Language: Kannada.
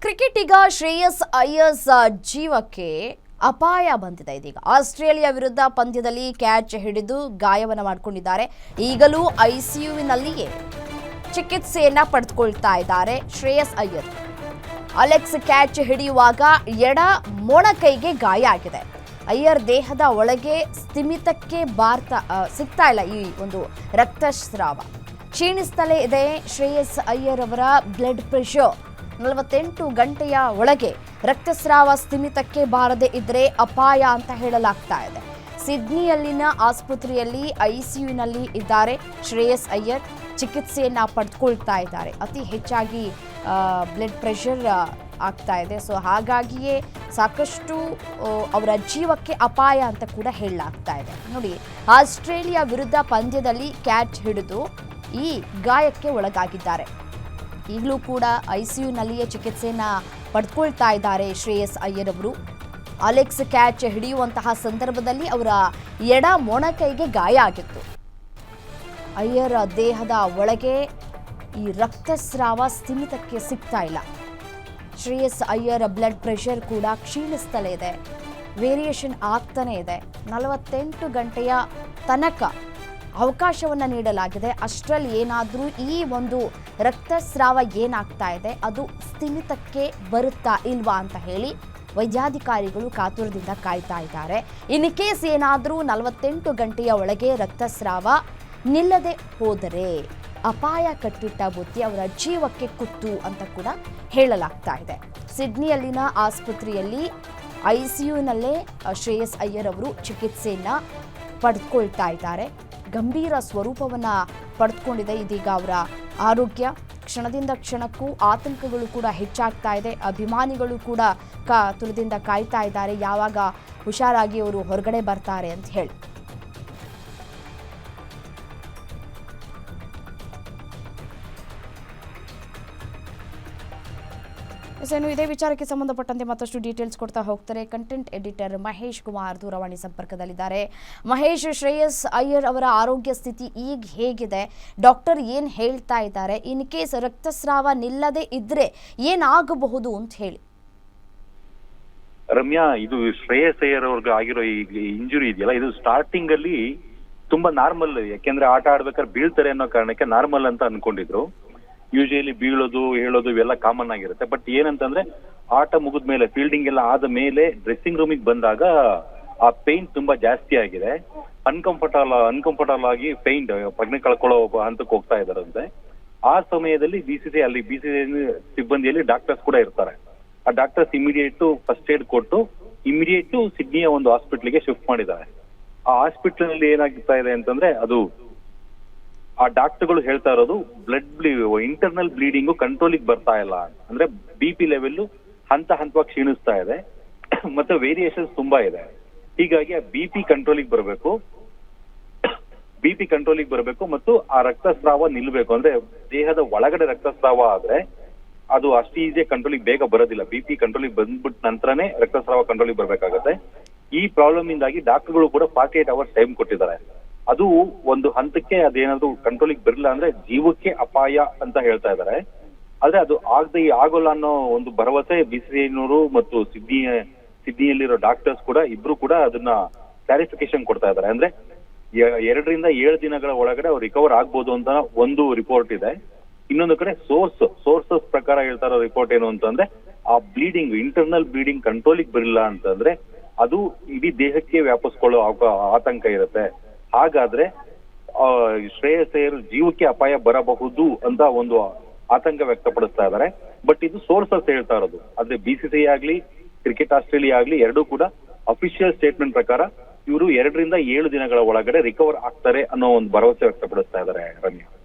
ಕ್ರಿಕೆಟಿಗ ಶ್ರೇಯಸ್ ಅಯ್ಯರ್ ಜೀವಕ್ಕೆ ಅಪಾಯ ಬಂದಿದೆ. ಇದೀಗ ಆಸ್ಟ್ರೇಲಿಯಾ ವಿರುದ್ಧ ಪಂದ್ಯದಲ್ಲಿ ಕ್ಯಾಚ್ ಹಿಡಿದು ಗಾಯವನ್ನು ಮಾಡಿಕೊಂಡಿದ್ದಾರೆ. ಈಗಲೂ ಐಸಿಯುವಿನಲ್ಲಿಯೇ ಚಿಕಿತ್ಸೆಯನ್ನ ಪಡೆದುಕೊಳ್ತಾ ಇದ್ದಾರೆ ಶ್ರೇಯಸ್ ಅಯ್ಯರ್. ಅಲೆಕ್ಸ್ ಕ್ಯಾಚ್ ಹಿಡಿಯುವಾಗ ಎಡ ಮೊಣಕೈಗೆ ಗಾಯ ಆಗಿದೆ. ಅಯ್ಯರ್ ದೇಹದ ಒಳಗೆ ಸ್ಥಿಮಿತಕ್ಕೆ ಸಿಗ್ತಾ ಇಲ್ಲ ಈ ಒಂದು ರಕ್ತಸ್ರಾವ. ಕ್ಷೀಣಿಸ್ತಲೇ ಇದೆ ಶ್ರೇಯಸ್ ಅಯ್ಯರ್ ಅವರ ಬ್ಲಡ್ ಪ್ರೆಷರ್. 48 ಗಂಟೆಯ ಒಳಗೆ ರಕ್ತಸ್ರಾವ ಸ್ಥಿಮಿತಕ್ಕೆ ಬಾರದೆ ಇದ್ರೆ ಅಪಾಯ ಅಂತ ಹೇಳಲಾಗ್ತಾ ಇದೆ. ಸಿಡ್ನಿಯಲ್ಲಿನ ಆಸ್ಪತ್ರೆಯಲ್ಲಿ ಐಸಿಯುನಲ್ಲಿ ಇದ್ದಾರೆ ಶ್ರೇಯಸ್ ಅಯ್ಯರ್. ಚಿಕಿತ್ಸೆಯನ್ನ ಪಡೆದುಕೊಳ್ತಾ ಇದ್ದಾರೆ. ಅತಿ ಹೆಚ್ಚಾಗಿ ಬ್ಲಡ್ ಪ್ರೆಷರ್ ಆಗ್ತಾ ಇದೆ. ಸೊ ಹಾಗಾಗಿಯೇ ಸಾಕಷ್ಟು ಅವರ ಜೀವಕ್ಕೆ ಅಪಾಯ ಅಂತ ಕೂಡ ಹೇಳಲಾಗ್ತಾ ಇದೆ. ನೋಡಿ, ಆಸ್ಟ್ರೇಲಿಯಾ ವಿರುದ್ಧ ಪಂದ್ಯದಲ್ಲಿ ಕ್ಯಾಚ್ ಹಿಡಿದು ಈ ಗಾಯಕ್ಕೆ ಒಳಗಾಗಿದ್ದಾರೆ. ಈಗಲೂ ಕೂಡ ಐಸಿಯುನಲ್ಲಿಯೇ ಚಿಕಿತ್ಸೆಯನ್ನ ಪಡೆದುಕೊಳ್ತಾ ಇದ್ದಾರೆ ಶ್ರೇಯಸ್ ಅಯ್ಯರ್ ಅವರು. ಅಲೆಕ್ಸ್ ಕ್ಯಾಚ್ ಹಿಡಿಯುವಂತಹ ಸಂದರ್ಭದಲ್ಲಿ ಅವರ ಎಡ ಮೊಣಕೈಗೆ ಗಾಯ ಆಗಿತ್ತು. ಅಯ್ಯರ್ ದೇಹದ ಒಳಗೆ ಈ ರಕ್ತಸ್ರಾವ ಸ್ಥಿಮಿತಕ್ಕೆ ಸಿಗ್ತಾ ಇಲ್ಲ. ಶ್ರೇಯಸ್ ಅಯ್ಯರ್ ಬ್ಲಡ್ ಪ್ರೆಷರ್ ಕೂಡ ಕ್ಷೀಣಿಸ್ತಲೇ ಇದೆ. ವೇರಿಯೇಷನ್ ಆಗ್ತಾನೆ ಇದೆ. 48 ಗಂಟೆಯ ತನಕ ಅವಕಾಶವನ್ನು ನೀಡಲಾಗಿದೆ. ಅಷ್ಟರಲ್ಲಿ ಏನಾದರೂ ಈ ಒಂದು ರಕ್ತಸ್ರಾವ ಏನಾಗ್ತಾ ಇದೆ ಅದು ಸ್ಥಿಮಿತಕ್ಕೆ ಬರುತ್ತಾ ಇಲ್ವಾ ಅಂತ ಹೇಳಿ ವೈದ್ಯಾಧಿಕಾರಿಗಳು ಕಾತುರದಿಂದ ಕಾಯ್ತಾ ಇದ್ದಾರೆ. ಇನ್ ಕೇಸ್ ಏನಾದರೂ 48 ಗಂಟೆಯ ಒಳಗೆ ರಕ್ತಸ್ರಾವ ನಿಲ್ಲದೆ ಹೋದರೆ ಅಪಾಯ ಕಟ್ಟಿಟ್ಟ ಬುತ್ತಿ ಅವರ ಜೀವಕ್ಕೆ ಕುತ್ತು ಅಂತ ಕೂಡ ಹೇಳಲಾಗ್ತಾ ಇದೆ. ಸಿಡ್ನಿಯಲ್ಲಿನ ಆಸ್ಪತ್ರೆಯಲ್ಲಿ ಐಸಿಯುನಲ್ಲೇ ಶ್ರೇಯಸ್ ಅಯ್ಯರ್ ಅವರು ಚಿಕಿತ್ಸೆಯನ್ನ ಪಡೆದುಕೊಳ್ತಾ ಇದ್ದಾರೆ. ಗಂಭೀರ ಸ್ವರೂಪವನ್ನು ಪಡೆದುಕೊಂಡಿದೆ ಇದೀಗ ಅವರ ಆರೋಗ್ಯ. ಕ್ಷಣದಿಂದ ಕ್ಷಣಕ್ಕೂ ಆತಂಕಗಳು ಕೂಡ ಹೆಚ್ಚಾಗ್ತಾ ಇದೆ. ಅಭಿಮಾನಿಗಳು ಕೂಡ ಕಾತುರದಿಂದ ಕಾಯ್ತಾ ಇದ್ದಾರೆ ಯಾವಾಗ ಹುಷಾರಾಗಿ ಅವರು ಹೊರಗಡೆ ಬರ್ತಾರೆ ಅಂತ ಹೇಳಿ. ಇನ್ನು ಇದೇ ವಿಚಾರಕ್ಕೆ ಸಂಬಂಧಪಟ್ಟಂತೆ ಮತ್ತಷ್ಟು ಡೀಟೇಲ್ಸ್ ಕೊಡ್ತಾ ಹೋಗ್ತಾರೆ ಕಂಟೆಂಟ್ ಎಡಿಟರ್ ಮಹೇಶ್ ಕುಮಾರ್ ದೂರವಾಣಿ ಸಂಪರ್ಕದಲ್ಲಿದ್ದಾರೆ. ಮಹೇಶ್, ಶ್ರೇಯಸ್ ಅಯ್ಯರ್ ಅವರ ಆರೋಗ್ಯ ಸ್ಥಿತಿ ಈಗ ಹೇಗಿದೆ? ಡಾಕ್ಟರ್ ಏನು ಹೇಳ್ತಾ ಇದ್ದಾರೆ? ಇನ್ ಕೇಸ್ ರಕ್ತಸ್ರಾವ ನಿಲ್ಲದೆ ಇದ್ರೆ ಏನಾಗಬಹುದು ಅಂತ ಹೇಳಿ. ರಮ್ಯಾ, ಇದು ಶ್ರೇಯಸ್ ಅಯ್ಯರ್ ಅವ್ರಿಗೆ ಆಗಿರೋ ಈ ಇಂಜುರಿ ಇದೆಯಲ್ಲ, ಇದು ಸ್ಟಾರ್ಟಿಂಗ್ ಅಲ್ಲಿ ತುಂಬಾ ನಾರ್ಮಲ್. ಯಾಕೆಂದ್ರೆ ಆಟ ಆಡ್ಬೇಕಾದ್ರೆ ಬೀಳ್ತಾರೆ ಅನ್ನೋ ಕಾರಣಕ್ಕೆ ನಾರ್ಮಲ್ ಅಂತ ಅನ್ಕೊಂಡಿದ್ರು. ಯೂಶಲಿ ಬೀಳೋದು ಹೇಳೋದು ಇವೆಲ್ಲ ಕಾಮನ್ ಆಗಿರುತ್ತೆ. ಬಟ್ ಏನಂತಂದ್ರೆ ಆಟ ಮುಗಿದ ಮೇಲೆ, ಫೀಲ್ಡಿಂಗ್ ಎಲ್ಲ ಆದ ಮೇಲೆ ಡ್ರೆಸ್ಸಿಂಗ್ ರೂಮಿಗೆ ಬಂದಾಗ ಆ ಪೇನ್ ತುಂಬಾ ಜಾಸ್ತಿ ಆಗಿದೆ. ಅನ್ಕಂಫರ್ಟಬಲ್ ಆಗಿ ಪೇನ್ ಪ್ರಜ್ಞೆ ಕಳ್ಕೊಳ್ಳೋ ಹಂತಕ್ಕೆ ಹೋಗ್ತಾ ಇದಾರಂತೆ. ಆ ಸಮಯದಲ್ಲಿ ಬಿಸಿಸಿಐ ಸಿಬ್ಬಂದಿಯಲ್ಲಿ ಡಾಕ್ಟರ್ಸ್ ಕೂಡ ಇರ್ತಾರೆ. ಆ ಡಾಕ್ಟರ್ಸ್ ಇಮಿಡಿಯೇಟ್ ಫಸ್ಟ್ ಏಡ್ ಕೊಟ್ಟು ಇಮಿಡಿಯೇಟ್ ಸಿಡ್ನಿಯ ಒಂದು ಹಾಸ್ಪಿಟ್ಲಿಗೆ ಶಿಫ್ಟ್ ಮಾಡಿದ್ದಾರೆ. ಆ ಹಾಸ್ಪಿಟಲ್ ನಲ್ಲಿ ಏನಾಗ್ತಾ ಇದೆ ಅಂತಂದ್ರೆ, ಅದು ಆ ಡಾಕ್ಟರ್ಗಳು ಹೇಳ್ತಾ ಇರೋದು ಇಂಟರ್ನಲ್ ಬ್ಲೀಡಿಂಗು ಕಂಟ್ರೋಲಿಗೆ ಬರ್ತಾ ಇಲ್ಲ. ಅಂದ್ರೆ BP ಲೆವೆಲ್ ಹಂತವಾಗಿ ಕ್ಷೀಣಿಸ್ತಾ ಇದೆ ಮತ್ತೆ ವೇರಿಯೇಷನ್ಸ್ ತುಂಬಾ ಇದೆ. ಹೀಗಾಗಿ ಆ BP ಕಂಟ್ರೋಲಿಗೆ ಬರಬೇಕು ಮತ್ತು ಆ ರಕ್ತಸ್ರಾವ ನಿಲ್ಬೇಕು. ಅಂದ್ರೆ ದೇಹದ ಒಳಗಡೆ ರಕ್ತಸ್ರಾವ ಆದ್ರೆ ಅದು ಅಷ್ಟು ಈಸಿಯಾಗಿ ಕಂಟ್ರೋಲಿಗೆ ಬೇಗ ಬರೋದಿಲ್ಲ. BP ಕಂಟ್ರೋಲಿಗೆ ಬಂದ್ಬಿಟ್ಟ ನಂತರನೇ ರಕ್ತಸ್ರಾವ ಕಂಟ್ರೋಲಿಗೆ ಬರ್ಬೇಕಾಗತ್ತೆ. ಈ ಪ್ರಾಬ್ಲಮ್ ಇಂದಾಗಿ ಡಾಕ್ಟರ್ಗಳು ಕೂಡ 48 ಅವರ್ಸ್ ಟೈಮ್ ಕೊಟ್ಟಿದ್ದಾರೆ. ಅದು ಒಂದು ಹಂತಕ್ಕೆ ಅದೇನಾದ್ರು ಕಂಟ್ರೋಲಿಗೆ ಬರಲಿಲ್ಲ ಅಂದ್ರೆ ಜೀವಕ್ಕೆ ಅಪಾಯ ಅಂತ ಹೇಳ್ತಾ ಇದ್ದಾರೆ. ಆದ್ರೆ ಅದು ಆಗೋಲ್ಲ ಅನ್ನೋ ಒಂದು ಭರವಸೆ ಬಿಸಿಸಿಐನವರು ಮತ್ತು ಸಿಡ್ನಿಯಲ್ಲಿರೋ ಡಾಕ್ಟರ್ಸ್ ಕೂಡ ಇಬ್ರು ಕೂಡ ಅದನ್ನ ಕ್ಲಾರಿಫಿಕೇಶನ್ ಕೊಡ್ತಾ ಇದ್ದಾರೆ. ಅಂದ್ರೆ 2 ರಿಂದ 7 ದಿನಗಳ ಒಳಗಡೆ ಅವ್ರು ರಿಕವರ್ ಆಗ್ಬೋದು ಅಂತ ಒಂದು ರಿಪೋರ್ಟ್ ಇದೆ. ಇನ್ನೊಂದು ಕಡೆ ಸೋರ್ಸಸ್ ಪ್ರಕಾರ ಹೇಳ್ತಾ ಇರೋ ರಿಪೋರ್ಟ್ ಏನು ಅಂತಂದ್ರೆ, ಆ ಇಂಟರ್ನಲ್ ಬ್ಲೀಡಿಂಗ್ ಕಂಟ್ರೋಲಿಗೆ ಬರಲಿಲ್ಲ ಅಂತಂದ್ರೆ ಅದು ಇಡೀ ದೇಹಕ್ಕೆ ವ್ಯಾಪಿಸ್ಕೊಳ್ಳೋ ಆತಂಕ ಇರುತ್ತೆ. ಹಾಗಾದ್ರೆ ಶ್ರೇಯಸ್ ಅಯ್ಯರ್ ಜೀವಕ್ಕೆ ಅಪಾಯ ಬರಬಹುದು ಅಂತ ಒಂದು ಆತಂಕ ವ್ಯಕ್ತಪಡಿಸ್ತಾ ಇದ್ದಾರೆ. ಬಟ್ ಇದು ಸೋರ್ಸಸ್ ಹೇಳ್ತಾ ಇರೋದು. ಆದ್ರೆ ಬಿಸಿಸಿಐ ಆಗ್ಲಿ ಕ್ರಿಕೆಟ್ ಆಸ್ಟ್ರೇಲಿಯಾ ಆಗ್ಲಿ ಎರಡೂ ಕೂಡ ಅಫಿಷಿಯಲ್ ಸ್ಟೇಟ್ಮೆಂಟ್ ಪ್ರಕಾರ ಇವರು 2 ರಿಂದ 7 ದಿನಗಳ ಒಳಗಡೆ ರಿಕವರ್ ಆಗ್ತಾರೆ ಅನ್ನೋ ಒಂದು ಭರವಸೆ ವ್ಯಕ್ತಪಡಿಸ್ತಾ ಇದ್ದಾರೆ ರಮ್ಯಾ.